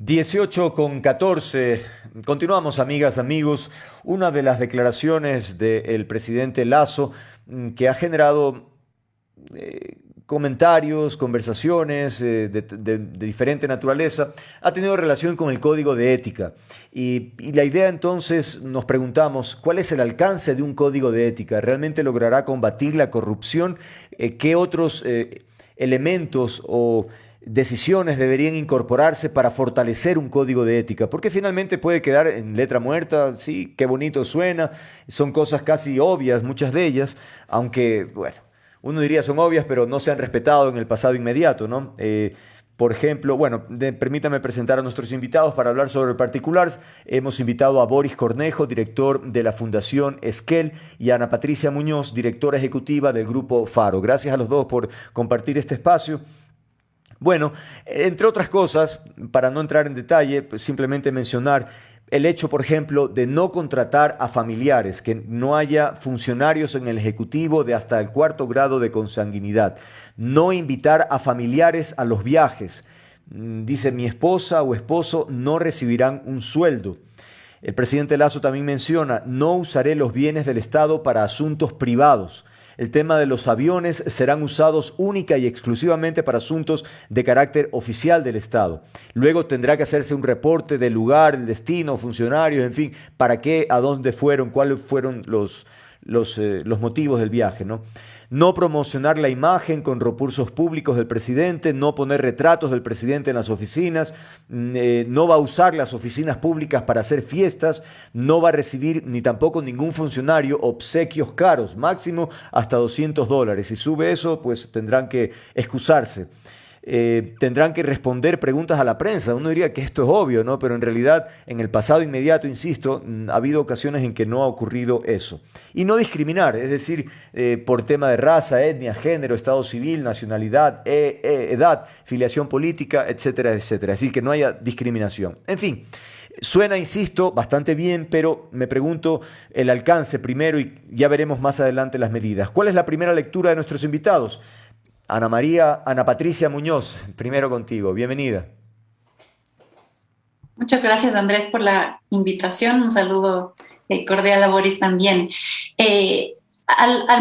18:14. Continuamos, amigas, amigos. Una de las declaraciones del presidente Lasso que ha generado comentarios, conversaciones de diferente naturaleza, ha tenido relación con el código de ética. Y la idea entonces nos preguntamos, ¿cuál es el alcance de un código de ética? ¿Realmente logrará combatir la corrupción? ¿Qué otros elementos o decisiones deberían incorporarse para fortalecer un código de ética? Porque finalmente puede quedar en letra muerta, sí, qué bonito suena, son cosas casi obvias, muchas de ellas, aunque, bueno, uno diría son obvias, pero no se han respetado en el pasado inmediato, ¿no? Por ejemplo, bueno, permítame presentar a nuestros invitados para hablar sobre particulares. Hemos invitado a Boris Cornejo, director de la Fundación Esquel, y a Ana Patricia Muñoz, directora ejecutiva del Grupo Faro. Gracias a los dos por compartir este espacio. Bueno, entre otras cosas, para no entrar en detalle, pues simplemente mencionar el hecho, por ejemplo, de no contratar a familiares, que no haya funcionarios en el Ejecutivo de hasta el cuarto grado de consanguinidad, no invitar a familiares a los viajes. Dice, mi esposa o esposo no recibirán un sueldo. El presidente Lasso también menciona, no usaré los bienes del Estado para asuntos privados. El tema de los aviones serán usados única y exclusivamente para asuntos de carácter oficial del Estado. Luego tendrá que hacerse un reporte del lugar, el destino, funcionarios, en fin, para qué, a dónde fueron, cuáles fueron los motivos del viaje, ¿no? No promocionar la imagen con recursos públicos del presidente, no poner retratos del presidente en las oficinas, no va a usar las oficinas públicas para hacer fiestas, no va a recibir ni tampoco ningún funcionario obsequios caros, máximo hasta $200. Si sube eso, pues tendrán que excusarse. Tendrán que responder preguntas a la prensa. Uno diría que esto es obvio, ¿no? Pero en realidad, en el pasado inmediato, insisto, ha habido ocasiones en que no ha ocurrido eso. Y no discriminar, es decir, por tema de raza, etnia, género, estado civil, nacionalidad, edad, filiación política, etcétera, etcétera. Es decir, que no haya discriminación. En fin, suena, insisto, bastante bien, pero me pregunto el alcance primero y ya veremos más adelante las medidas. ¿Cuál es la primera lectura de nuestros invitados? Ana Patricia Muñoz, primero contigo, bienvenida. Muchas gracias, Andrés, por la invitación. Un saludo cordial a Boris también.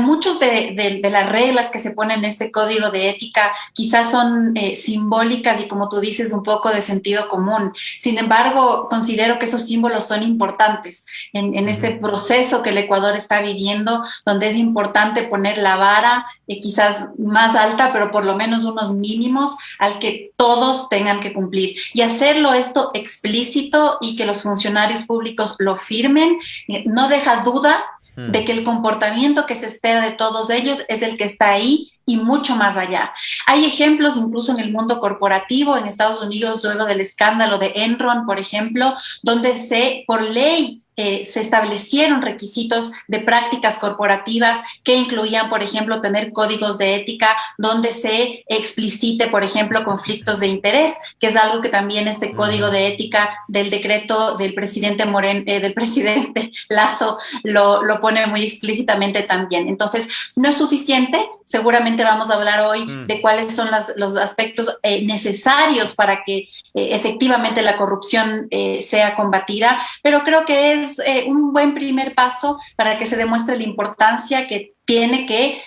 Muchos de las reglas que se ponen en este código de ética quizás son simbólicas y, como tú dices, un poco de sentido común. Sin embargo, considero que esos símbolos son importantes en este proceso que el Ecuador está viviendo, donde es importante poner la vara quizás más alta, pero por lo menos unos mínimos al que todos tengan que cumplir. Y hacerlo esto explícito y que los funcionarios públicos lo firmen, no deja duda de que el comportamiento que se espera de todos ellos es el que está ahí y mucho más allá. Hay ejemplos incluso en el mundo corporativo, en Estados Unidos, luego del escándalo de Enron, por ejemplo, donde por ley se establecieron requisitos de prácticas corporativas que incluían, por ejemplo, tener códigos de ética donde se explicite, por ejemplo, conflictos de interés, que es algo que también este código de ética del decreto del presidente del presidente Lasso lo pone muy explícitamente también. Entonces, no es suficiente. Seguramente vamos a hablar hoy de cuáles son los aspectos necesarios para que efectivamente la corrupción sea combatida, pero creo que es un buen primer paso para que se demuestre la importancia que tiene que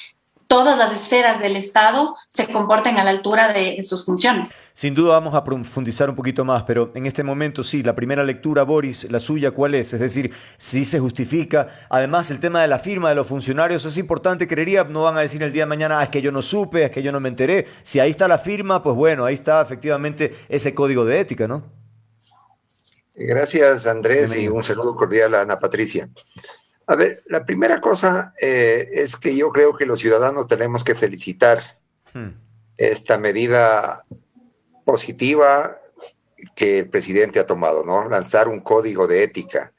todas las esferas del Estado se comporten a la altura de sus funciones. Sin duda vamos a profundizar un poquito más, pero en este momento sí, la primera lectura, Boris, la suya, ¿cuál es? Es decir, si se justifica. Además, el tema de la firma de los funcionarios es importante, creería, no van a decir el día de mañana, es que yo no supe, es que yo no me enteré. Si ahí está la firma, pues bueno, ahí está efectivamente ese código de ética, ¿no? Gracias, Andrés, y un saludo cordial a Ana Patricia. A ver, la primera cosa es que yo creo que los ciudadanos tenemos que felicitar esta medida positiva que el presidente ha tomado, ¿no? Lanzar un código de ética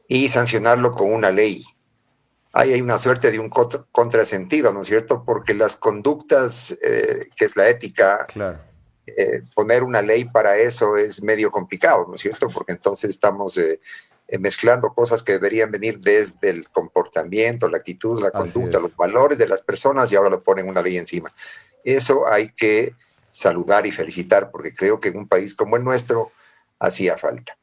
y sancionarlo con una ley. Ahí hay una suerte de un contrasentido, ¿no es cierto? Porque las conductas, que es la ética, claro. Poner una ley para eso es medio complicado, ¿no es cierto? Porque entonces estamos mezclando cosas que deberían venir desde el comportamiento, la actitud, la conducta, los valores de las personas, y ahora lo ponen una ley encima. Eso hay que saludar y felicitar, porque creo que en un país como el nuestro hacía falta.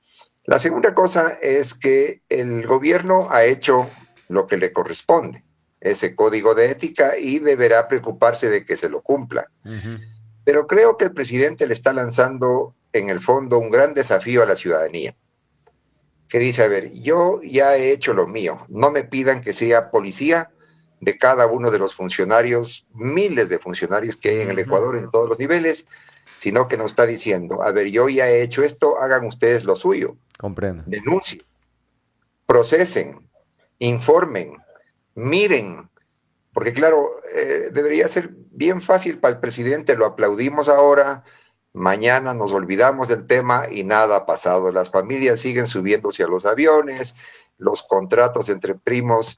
La segunda cosa es que el gobierno ha hecho lo que le corresponde, ese código de ética, y deberá preocuparse de que se lo cumpla. Pero creo que el presidente le está lanzando, en el fondo, un gran desafío a la ciudadanía, que dice, a ver, yo ya he hecho lo mío, no me pidan que sea policía de cada uno de los funcionarios, miles de funcionarios que hay en el Ecuador en todos los niveles, sino que nos está diciendo, a ver, yo ya he hecho esto, hagan ustedes lo suyo. Comprendo. Denuncien, procesen, informen, miren, porque claro, debería ser bien fácil para el presidente, lo aplaudimos ahora, mañana nos olvidamos del tema y nada ha pasado. Las familias siguen subiéndose a los aviones, los contratos entre primos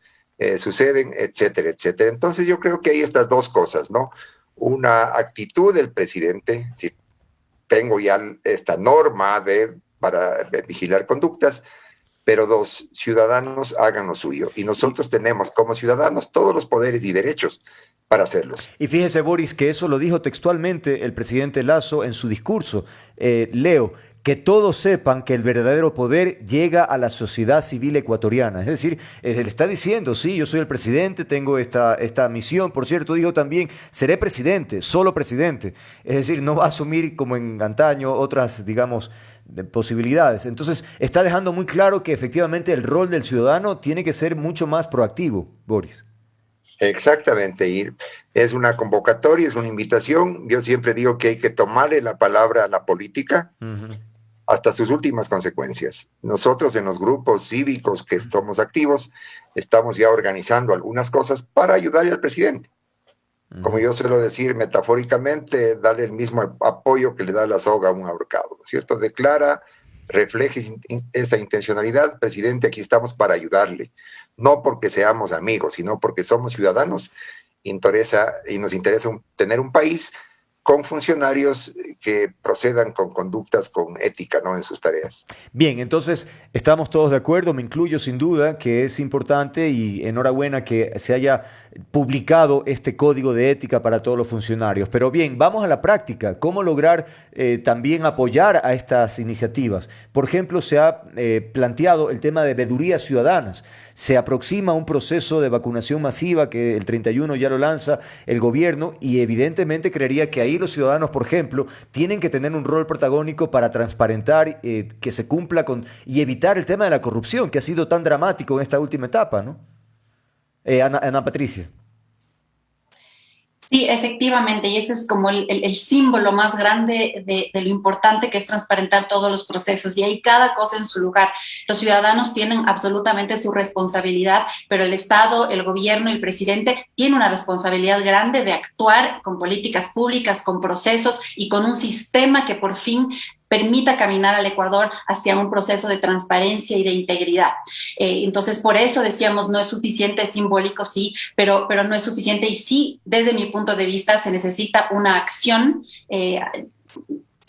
suceden, etcétera, etcétera. Entonces yo creo que hay estas dos cosas, ¿no? Una actitud del presidente, si tengo ya esta norma para vigilar conductas, pero dos, ciudadanos hagan lo suyo. Y nosotros tenemos como ciudadanos todos los poderes y derechos para hacerlos. Y fíjese, Boris, que eso lo dijo textualmente el presidente Lasso en su discurso. Leo, que todos sepan que el verdadero poder llega a la sociedad civil ecuatoriana. Es decir, él está diciendo, sí, yo soy el presidente, tengo esta misión. Por cierto, dijo también, seré presidente, solo presidente. Es decir, no va a asumir como en antaño otras, digamos, posibilidades. Entonces, está dejando muy claro que efectivamente el rol del ciudadano tiene que ser mucho más proactivo, Boris. Exactamente, y es una convocatoria, es una invitación. Yo siempre digo que hay que tomarle la palabra a la política hasta sus últimas consecuencias. Nosotros en los grupos cívicos que somos activos, estamos ya organizando algunas cosas para ayudarle al presidente. Como yo suelo decir metafóricamente, darle el mismo apoyo que le da la soga a un ahorcado, ¿no es cierto? Declara, refleje esa intencionalidad, presidente, aquí estamos para ayudarle, no porque seamos amigos, sino porque somos ciudadanos y nos interesa tener un país con funcionarios que procedan con conductas con ética, ¿no?, en sus tareas. Bien, entonces estamos todos de acuerdo, me incluyo sin duda, que es importante y enhorabuena que se haya publicado este código de ética para todos los funcionarios. Pero bien, vamos a la práctica. ¿Cómo lograr también apoyar a estas iniciativas? Por ejemplo, se ha planteado el tema de veedurías ciudadanas. Se aproxima un proceso de vacunación masiva que el 31 ya lo lanza el gobierno y evidentemente creería que ahí los ciudadanos, por ejemplo, tienen que tener un rol protagónico para transparentar que se cumpla y evitar el tema de la corrupción que ha sido tan dramático en esta última etapa, ¿no? Ana Patricia. Sí, efectivamente, y ese es como el símbolo más grande de lo importante que es transparentar todos los procesos, y hay cada cosa en su lugar. Los ciudadanos tienen absolutamente su responsabilidad, pero el Estado, el gobierno y el presidente tienen una responsabilidad grande de actuar con políticas públicas, con procesos y con un sistema que por fin permita caminar al Ecuador hacia un proceso de transparencia y de integridad. Entonces, por eso decíamos, no es suficiente, es simbólico, sí, pero no es suficiente, y sí, desde mi punto de vista, se necesita una acción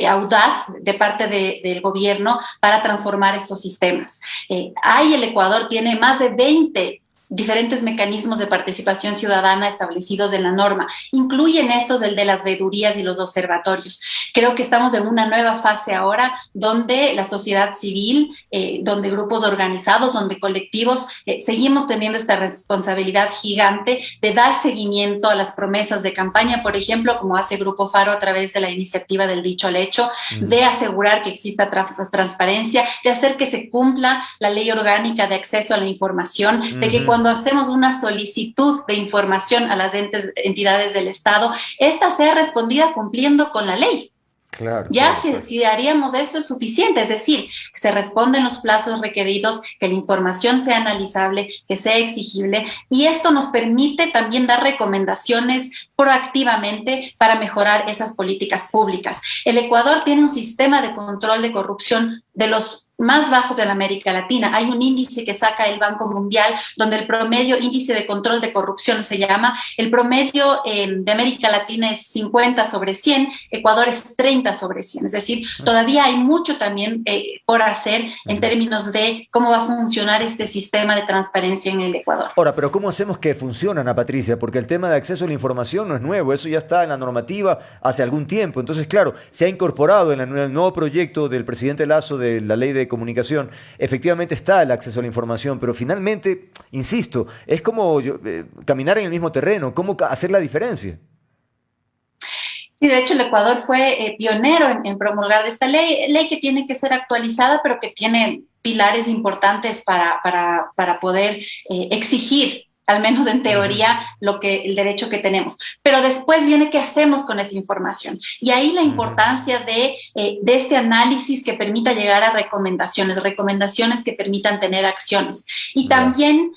audaz de parte del gobierno para transformar estos sistemas. El Ecuador tiene más de 20 diferentes mecanismos de participación ciudadana establecidos en la norma. Incluyen estos el de las veedurías y los observatorios. Creo que estamos en una nueva fase ahora donde la sociedad civil, donde grupos organizados, donde colectivos, seguimos teniendo esta responsabilidad gigante de dar seguimiento a las promesas de campaña, por ejemplo, como hace Grupo Faro a través de la iniciativa del dicho al hecho, de asegurar que exista transparencia, de hacer que se cumpla la ley orgánica de acceso a la información, de que cuando hacemos una solicitud de información a las entidades del Estado, esta sea respondida cumpliendo con la ley. Claro, ya claro. Si haríamos eso es suficiente, es decir, que se responden los plazos requeridos, que la información sea analizable, que sea exigible, y esto nos permite también dar recomendaciones proactivamente para mejorar esas políticas públicas. El Ecuador tiene un sistema de control de corrupción de los más bajos de la América Latina. Hay un índice que saca el Banco Mundial, donde el promedio, índice de control de corrupción se llama, el promedio de América Latina es 50 sobre 100, Ecuador es 30 sobre 100. Es decir, todavía hay mucho también por hacer en términos de cómo va a funcionar este sistema de transparencia en el Ecuador. Ahora, pero ¿cómo hacemos que funcione, Ana Patricia? Porque el tema de acceso a la información no es nuevo, eso ya está en la normativa hace algún tiempo. Entonces, claro, se ha incorporado en el nuevo proyecto del presidente Lasso de la ley de comunicación, efectivamente está el acceso a la información, pero finalmente, insisto, es como caminar en el mismo terreno, ¿cómo hacer la diferencia? Sí, de hecho el Ecuador fue pionero en promulgar esta ley que tiene que ser actualizada, pero que tiene pilares importantes para poder exigir, al menos en teoría, el derecho que tenemos. Pero después viene qué hacemos con esa información. Y ahí la importancia de este análisis que permita llegar a recomendaciones que permitan tener acciones. Y también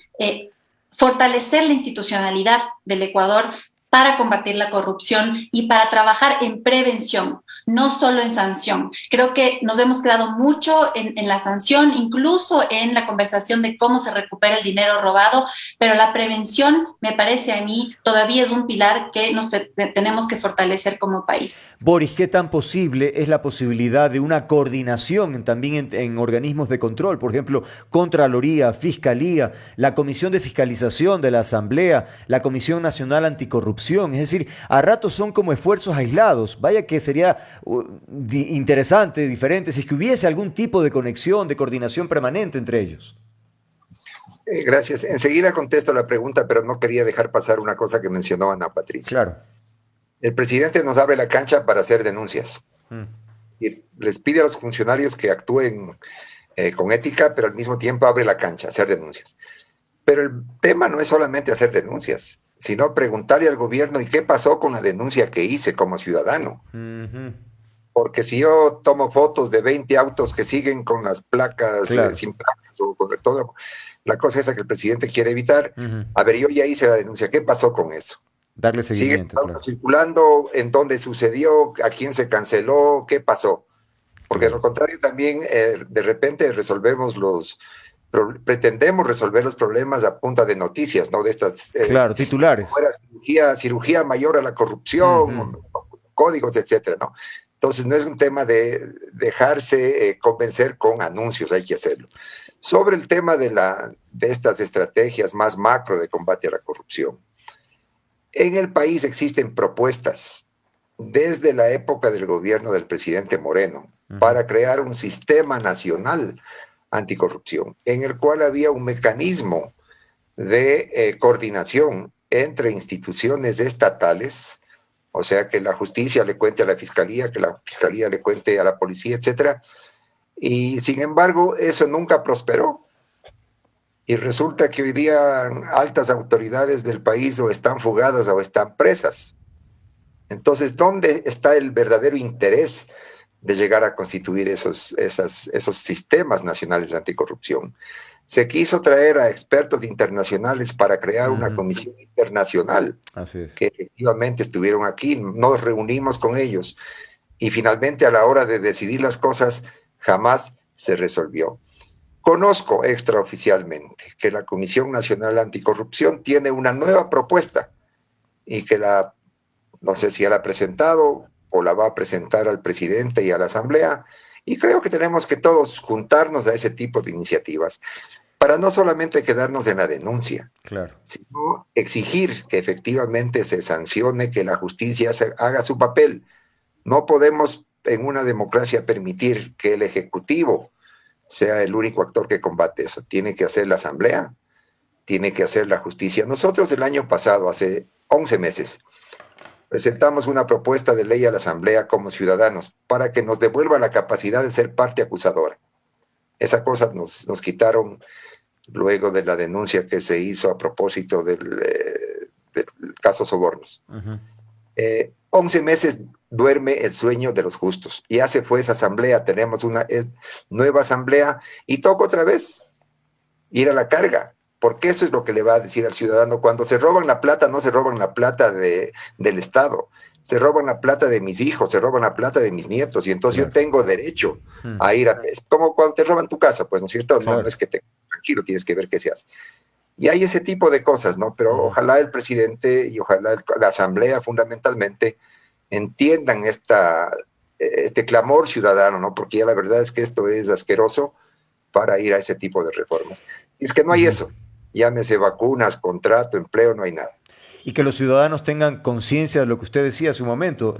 fortalecer la institucionalidad del Ecuador para combatir la corrupción y para trabajar en prevención, no solo en sanción. Creo que nos hemos quedado mucho en la sanción, incluso en la conversación de cómo se recupera el dinero robado, pero la prevención, me parece a mí, todavía es un pilar que tenemos que fortalecer como país. Boris, ¿qué tan posible es la posibilidad de una coordinación también en organismos de control? Por ejemplo, Contraloría, Fiscalía, la Comisión de Fiscalización de la Asamblea, la Comisión Nacional Anticorrupción. Es decir, a ratos son como esfuerzos aislados. Vaya que sería interesante, diferente, si es que hubiese algún tipo de conexión, de coordinación permanente entre ellos. Gracias. Enseguida contesto la pregunta, pero no quería dejar pasar una cosa que mencionó Ana Patricia. Claro. El presidente nos abre la cancha para hacer denuncias. Y les pide a los funcionarios que actúen con ética, pero al mismo tiempo abre la cancha, hacer denuncias. Pero el tema no es solamente hacer denuncias, sino preguntarle al gobierno, ¿y qué pasó con la denuncia que hice como ciudadano? Porque si yo tomo fotos de 20 autos que siguen con las placas, claro, sin placas, o con todo, la cosa esa que el presidente quiere evitar, a ver, yo ya hice la denuncia, ¿qué pasó con eso? Darle seguimiento. ¿Siguen autos circulando? ¿En dónde sucedió? ¿A quién se canceló? ¿Qué pasó? Porque de lo contrario también de repente pretendemos resolver los problemas a punta de noticias, ¿no? De estas... claro, titulares. Cirugía mayor a la corrupción, códigos, etcétera, ¿no? Entonces no es un tema de dejarse convencer con anuncios, hay que hacerlo. Sobre el tema de estas estrategias más macro de combate a la corrupción, en el país existen propuestas desde la época del gobierno del presidente Moreno para crear un sistema nacional anticorrupción, en el cual había un mecanismo de coordinación entre instituciones estatales, o sea, que la justicia le cuente a la fiscalía, que la fiscalía le cuente a la policía, etcétera. Y sin embargo, eso nunca prosperó. Y resulta que hoy día altas autoridades del país o están fugadas o están presas. Entonces, ¿dónde está el verdadero interés de llegar a constituir esos sistemas nacionales de anticorrupción? Se quiso traer a expertos internacionales para crear una comisión internacional. Así es. Que efectivamente estuvieron aquí, nos reunimos con ellos y finalmente a la hora de decidir las cosas jamás se resolvió. Conozco extraoficialmente que la Comisión Nacional Anticorrupción tiene una nueva propuesta y que no sé si ya la ha presentado o la va a presentar al presidente y a la Asamblea, y creo que tenemos que todos juntarnos a ese tipo de iniciativas para no solamente quedarnos en la denuncia, claro, sino exigir que efectivamente se sancione, que la justicia haga su papel. No podemos en una democracia permitir que el Ejecutivo sea el único actor que combate eso. Tiene que hacer la Asamblea, tiene que hacer la justicia. Nosotros el año pasado, hace 11 meses, presentamos una propuesta de ley a la Asamblea como ciudadanos para que nos devuelva la capacidad de ser parte acusadora. Esa cosa nos quitaron luego de la denuncia que se hizo a propósito del caso Sobornos. 11 meses duerme el sueño de los justos. Ya se fue esa asamblea, tenemos una nueva asamblea y toca otra vez ir a la carga. porque eso es lo que le va a decir al ciudadano. Cuando se roban la plata, no se roban la plata del Estado, se roban la plata de mis hijos, se roban la plata de mis nietos, y entonces yo tengo derecho a ir a... Es como cuando te roban tu casa, pues, ¿no es cierto? No, no es que te... Tranquilo, tienes que ver qué se hace. Y hay ese tipo de cosas, ¿no? Pero ojalá el presidente y ojalá la Asamblea fundamentalmente entiendan este clamor ciudadano, ¿no? Porque ya la verdad es que esto es asqueroso para ir a ese tipo de reformas. Y es que no hay eso. Llámese vacunas, contrato, empleo, no hay nada. Y que los ciudadanos tengan conciencia de lo que usted decía hace un momento,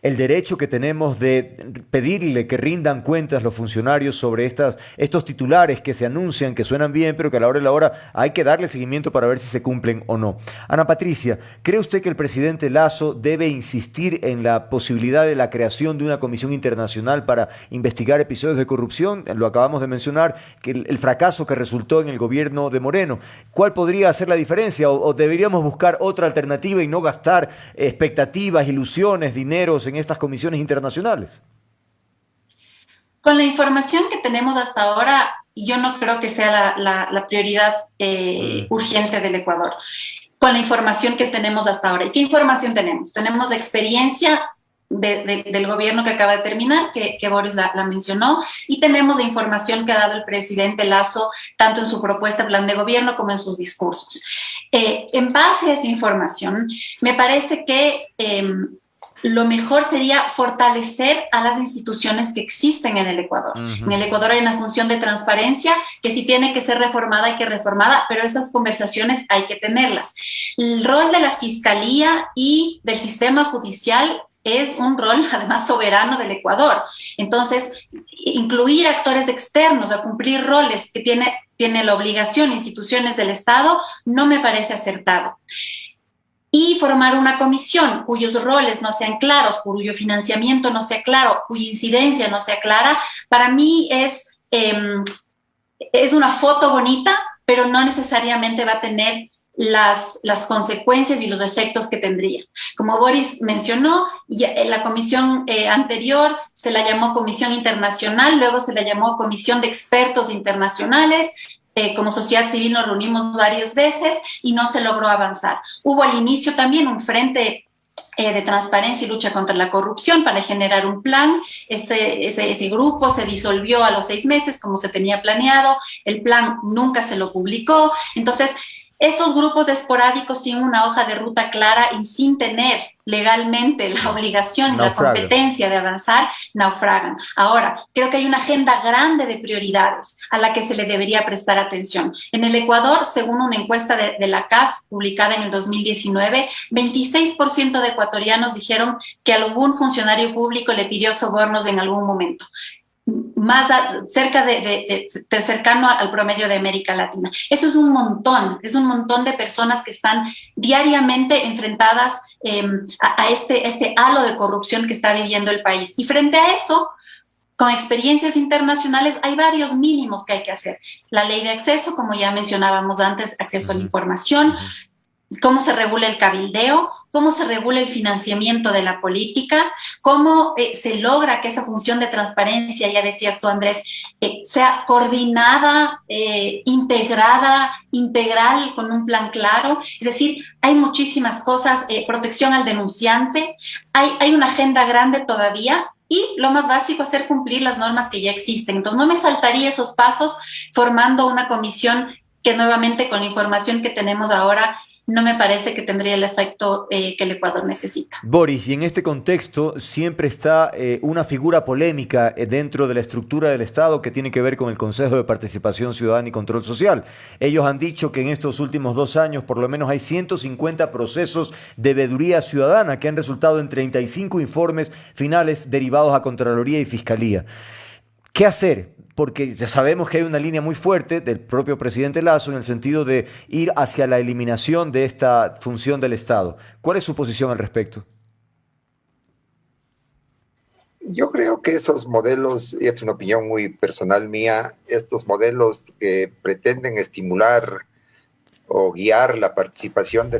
el derecho que tenemos de pedirle que rindan cuentas los funcionarios sobre estos titulares que se anuncian, que suenan bien, pero que a la hora de la hora hay que darle seguimiento para ver si se cumplen o no. Ana Patricia, ¿cree usted que el presidente Lasso debe insistir en la posibilidad de la creación de una comisión internacional para investigar episodios de corrupción? Lo acabamos de mencionar, que el fracaso que resultó en el gobierno de Moreno. ¿Cuál podría hacer la diferencia? ¿O deberíamos buscar otra alternativa y no gastar expectativas, ilusiones, dineros en estas comisiones internacionales? Con la información que tenemos hasta ahora, yo no creo que sea la prioridad urgente del Ecuador. Con la información que tenemos hasta ahora. ¿Y qué información tenemos? Tenemos la experiencia del gobierno que acaba de terminar, que Boris la mencionó, y tenemos la información que ha dado el presidente Lasso, tanto en su propuesta plan de gobierno como en sus discursos. En base a esa información, me parece que lo mejor sería fortalecer a las instituciones que existen en el Ecuador. En el Ecuador hay una función de transparencia que si tiene que ser reformada, hay que reformada, pero esas conversaciones hay que tenerlas. El rol de la Fiscalía y del sistema judicial es un rol además soberano del Ecuador. Entonces, incluir actores externos a cumplir roles que tiene la obligación instituciones del Estado no me parece acertado. Y formar una comisión cuyos roles no sean claros, cuyo financiamiento no sea claro, cuya incidencia no sea clara, para mí es una foto bonita, pero no necesariamente va a tener las consecuencias y los efectos que tendría. Como Boris mencionó, la comisión anterior se la llamó Comisión Internacional, luego se la llamó Comisión de Expertos Internacionales. Como sociedad civil nos reunimos varias veces y no se logró avanzar. Hubo al inicio también un frente de transparencia y lucha contra la corrupción para generar un plan. Ese grupo se disolvió a los 6 meses como se tenía planeado. El plan nunca se lo publicó. Entonces, estos grupos esporádicos sin una hoja de ruta clara y sin tener legalmente la obligación y la competencia de avanzar, naufragan. Ahora, creo que hay una agenda grande de prioridades a la que se le debería prestar atención. En el Ecuador, según una encuesta de la CAF publicada en el 2019, 26% de ecuatorianos dijeron que algún funcionario público le pidió sobornos en algún momento. Más cercano al promedio de América Latina. Eso es un montón de personas que están diariamente enfrentadas a este halo de corrupción que está viviendo el país. Y frente a eso, con experiencias internacionales, hay varios mínimos que hay que hacer. La ley de acceso, como ya mencionábamos antes, acceso a la información, cómo se regula el cabildeo, cómo se regula el financiamiento de la política, cómo se logra que esa función de transparencia, ya decías tú, Andrés, sea coordinada, integrada, integral, con un plan claro. Es decir, hay muchísimas cosas, protección al denunciante, hay una agenda grande todavía. Y lo más básico, hacer cumplir las normas que ya existen. Entonces, no me saltaría esos pasos formando una comisión que nuevamente, con la información que tenemos ahora, no me parece que tendría el efecto que el Ecuador necesita. Boris, y en este contexto siempre está una figura polémica dentro de la estructura del Estado que tiene que ver con el Consejo de Participación Ciudadana y Control Social. Ellos han dicho que en estos últimos 2 años por lo menos hay 150 procesos de veeduría ciudadana que han resultado en 35 informes finales derivados a Contraloría y Fiscalía. ¿Qué hacer? Porque ya sabemos que hay una línea muy fuerte del propio presidente Lasso en el sentido de ir hacia la eliminación de esta función del Estado. ¿Cuál es su posición al respecto? Yo creo que esos modelos, y es una opinión muy personal mía, estos modelos que pretenden estimular o guiar la participación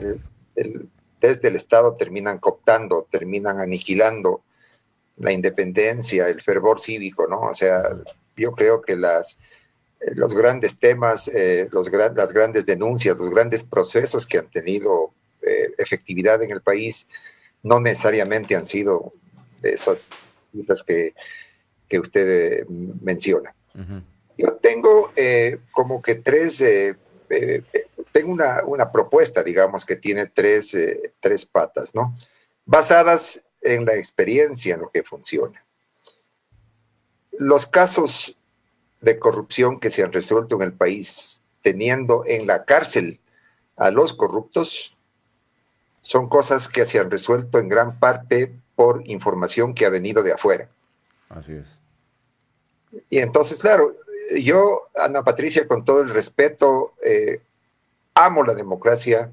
desde el Estado terminan cooptando, terminan aniquilando la independencia, el fervor cívico, ¿no? O sea, yo creo que los grandes temas, las grandes denuncias, los grandes procesos que han tenido efectividad en el país, no necesariamente han sido esas cifras que usted menciona. Uh-huh. Yo tengo como que tengo una propuesta, digamos, que tiene tres patas, ¿no? Basadas en la experiencia, en lo que funciona. Los casos de corrupción que se han resuelto en el país, teniendo en la cárcel a los corruptos, son cosas que se han resuelto en gran parte por información que ha venido de afuera. Así es. Y entonces, claro, yo, Ana Patricia, con todo el respeto, amo la democracia,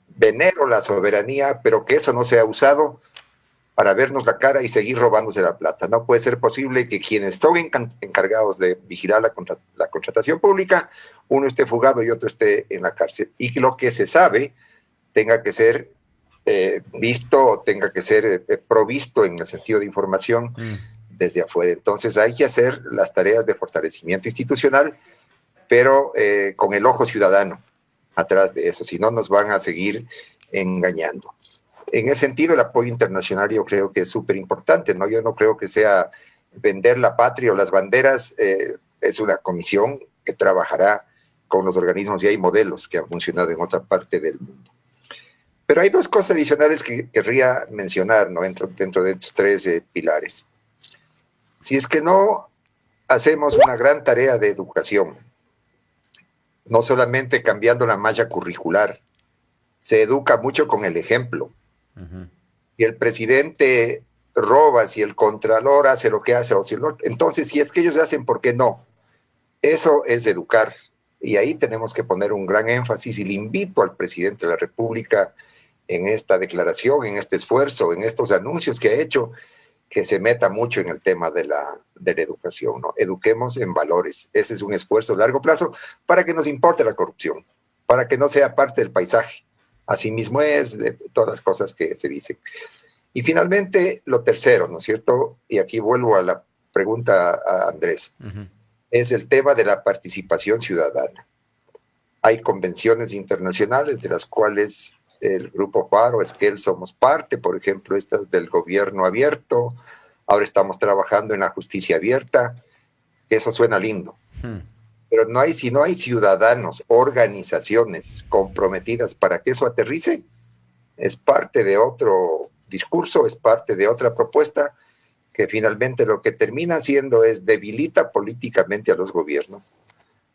venero la soberanía, pero que eso no sea usado para vernos la cara y seguir robándose la plata. No puede ser posible que quienes son encargados de vigilar la contratación pública, uno esté fugado y otro esté en la cárcel. Y que lo que se sabe tenga que ser visto o tenga que ser provisto en el sentido de información desde afuera. Entonces hay que hacer las tareas de fortalecimiento institucional, pero con el ojo ciudadano atrás de eso, si no nos van a seguir engañando. En ese sentido, el apoyo internacional yo creo que es súper importante, ¿no? Yo no creo que sea vender la patria o las banderas, es una comisión que trabajará con los organismos y hay modelos que han funcionado en otra parte del mundo. Pero hay dos cosas adicionales que querría mencionar, ¿no? dentro de estos tres pilares. Si es que no hacemos una gran tarea de educación, no solamente cambiando la malla curricular, se educa mucho con el ejemplo. Uh-huh. Y el presidente roba, si el contralor hace lo que hace, entonces si es que ellos hacen, ¿por qué no? Eso es educar. Y ahí tenemos que poner un gran énfasis y le invito al presidente de la República en esta declaración, en este esfuerzo, en estos anuncios que ha hecho, que se meta mucho en el tema de la educación, ¿no? Eduquemos en valores. Ese es un esfuerzo a largo plazo para que nos importe la corrupción, para que no sea parte del paisaje. Así mismo es de todas las cosas que se dicen. Y finalmente, lo tercero, ¿no es cierto? Y aquí vuelvo a la pregunta a Andrés. Uh-huh. Es el tema de la participación ciudadana. Hay convenciones internacionales de las cuales el Grupo Faro, Esquel, somos parte, por ejemplo, estas del gobierno abierto. Ahora estamos trabajando en la justicia abierta. Eso suena lindo. Uh-huh. Pero si no hay ciudadanos, organizaciones comprometidas para que eso aterrice, es parte de otro discurso, es parte de otra propuesta que finalmente lo que termina haciendo es debilita políticamente a los gobiernos,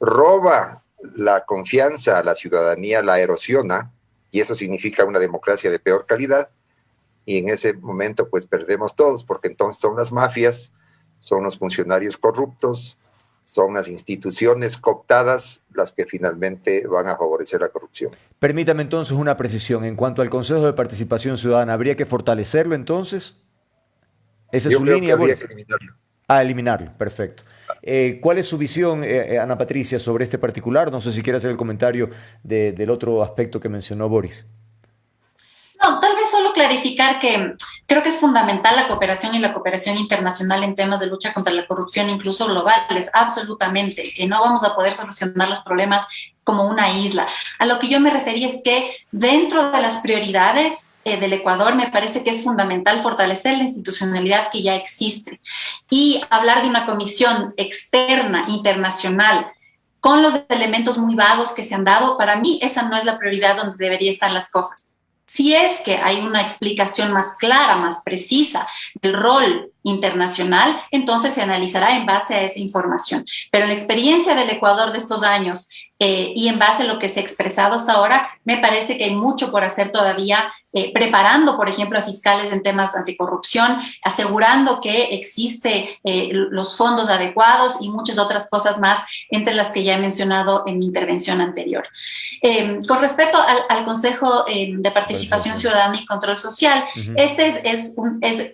roba la confianza a la ciudadanía, la erosiona, y eso significa una democracia de peor calidad, y en ese momento pues perdemos todos, porque entonces son las mafias, son los funcionarios corruptos, son las instituciones cooptadas las que finalmente van a favorecer la corrupción. Permítame entonces una precisión. En cuanto al Consejo de Participación Ciudadana, ¿habría que fortalecerlo entonces? ¿Esa es su línea? Habría que eliminarlo. Eliminarlo, perfecto. ¿Cuál es su visión, Ana Patricia, sobre este particular? No sé si quiere hacer el comentario del otro aspecto que mencionó Boris. No, tal vez solo clarificar que creo que es fundamental la cooperación y la cooperación internacional en temas de lucha contra la corrupción, incluso globales, absolutamente. No vamos a poder solucionar los problemas como una isla. A lo que yo me refería es que dentro de las prioridades del Ecuador me parece que es fundamental fortalecer la institucionalidad que ya existe y hablar de una comisión externa, internacional, con los elementos muy vagos que se han dado. Para mí esa no es la prioridad donde deberían estar las cosas. Si es que hay una explicación más clara, más precisa del rol internacional, entonces se analizará en base a esa información. Pero en la experiencia del Ecuador de estos años y en base a lo que se ha expresado hasta ahora, me parece que hay mucho por hacer todavía, preparando, por ejemplo, a fiscales en temas anticorrupción, asegurando que existe los fondos adecuados y muchas otras cosas más, entre las que ya he mencionado en mi intervención anterior. Con respecto al Consejo de Participación Ciudadana y Control Social, este es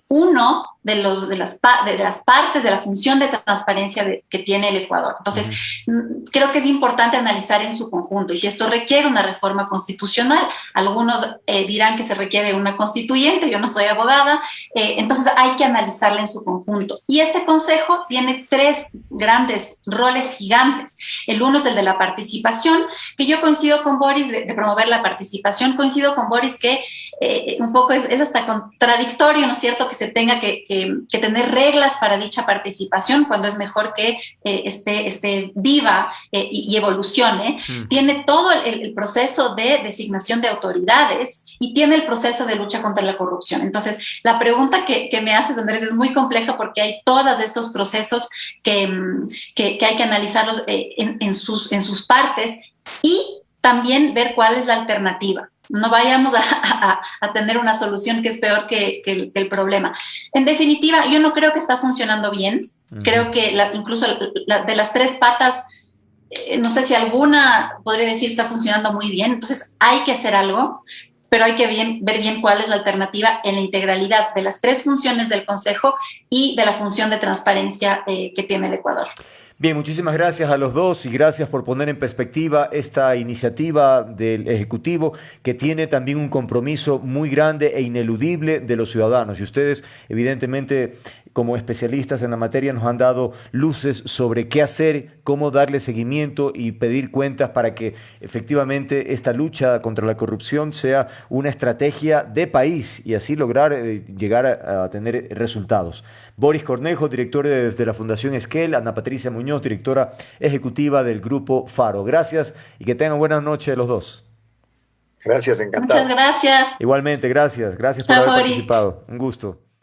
uno de las partes de la función de transparencia que tiene el Ecuador. Entonces, creo que es importante analizar en su conjunto, y si esto requiere una reforma constitucional, algunos dirán que se requiere una constituyente, yo no soy abogada, entonces hay que analizarla en su conjunto. Y este consejo tiene tres grandes roles gigantes. El uno es el de la participación, que yo coincido con Boris de promover la participación, coincido con Boris que un poco es hasta contradictorio, ¿no es cierto?, que se tenga que tener reglas para dicha participación cuando es mejor que esté viva y evolucione. Tiene todo el proceso de designación de autoridades y tiene el proceso de lucha contra la corrupción. Entonces, la pregunta que me haces, Andrés, es muy compleja porque hay todos estos procesos que hay que analizarlos en sus partes y también ver cuál es la alternativa. No vayamos a tener una solución que es peor que el problema. En definitiva, yo no creo que está funcionando bien. Creo que incluso de las tres patas, no sé si alguna podría decir está funcionando muy bien. Entonces hay que hacer algo, pero hay que ver bien cuál es la alternativa en la integralidad de las tres funciones del Consejo y de la función de transparencia que tiene el Ecuador. Bien, muchísimas gracias a los dos y gracias por poner en perspectiva esta iniciativa del Ejecutivo que tiene también un compromiso muy grande e ineludible de los ciudadanos. Y ustedes, evidentemente, como especialistas en la materia, nos han dado luces sobre qué hacer, cómo darle seguimiento y pedir cuentas para que efectivamente esta lucha contra la corrupción sea una estrategia de país y así lograr llegar a tener resultados. Boris Cornejo, director de la Fundación Esquel, Ana Patricia Muñoz, directora ejecutiva del Grupo Faro. Gracias y que tengan buenas noches los dos. Gracias, encantado. Muchas gracias. Igualmente, gracias. Gracias por haber participado. Un gusto.